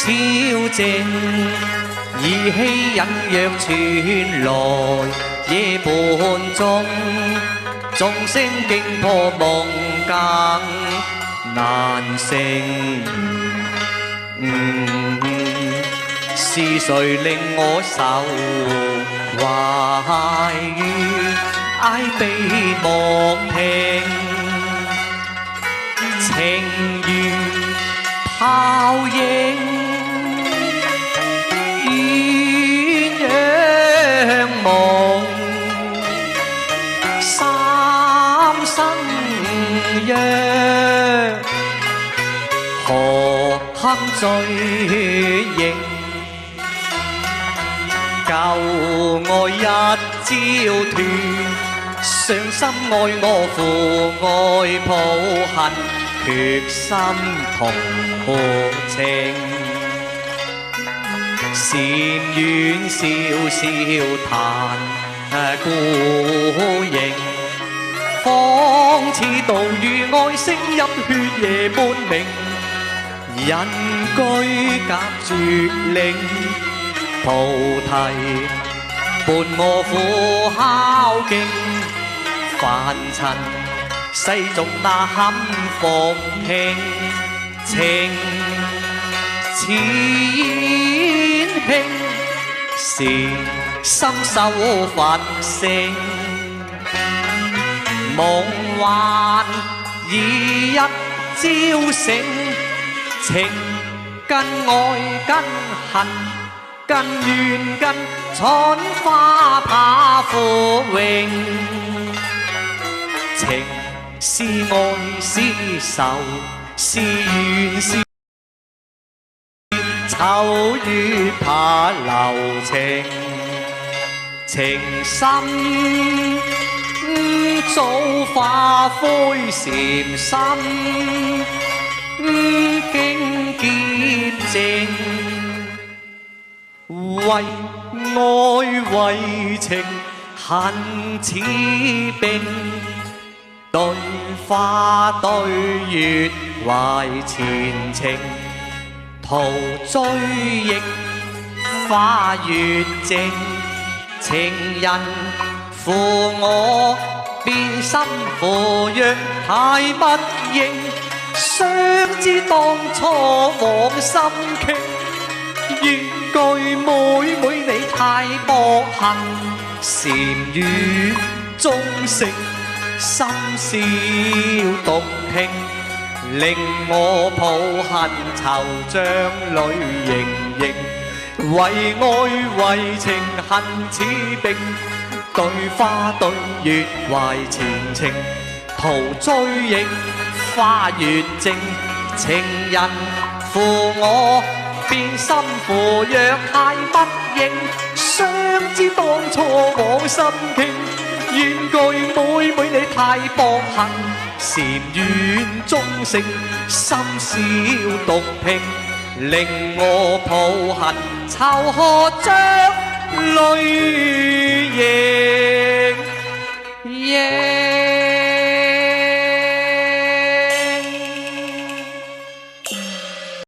超靜，兒戲隱約傳來夜半鐘，鐘聲驚破夢更難醒。是誰令我受懷於哀悲莫停？情如泡影，鴛鴦夢，三生約，何堪追憶？舊愛一朝斷，傷心愛我負愛抱恨，決心同情。禪院笑笑談孤影，仿似道與愛聲入血夜半明。人居隔絕嶺，菩提伴我苦孝徑，凡塵世俗那堪復興，情似煙輕，是心修佛性。夢幻已一朝醒，情跟愛跟恨跟怨跟春花怕枯榮，情是愛是仇是怨是愁越怕留情，情深早化灰禪心，經潔淨。為愛為情恨似冰，對花對月懷前程，途追憶花月靜，情人負我變心負若太不應，想知當初往心傾，應該妹妹你太薄幸，禪語中性深笑動聽，令我抱恨惆悵淚盈盈。為愛為情恨似冰，對花對月懷前程，途追憶花月靜，情人負我變心負若太不應，想知當初往心傾，願該妹妹你太薄幸，禪院中性深笑獨聽，令我抱恨惆喝着淚盈盈。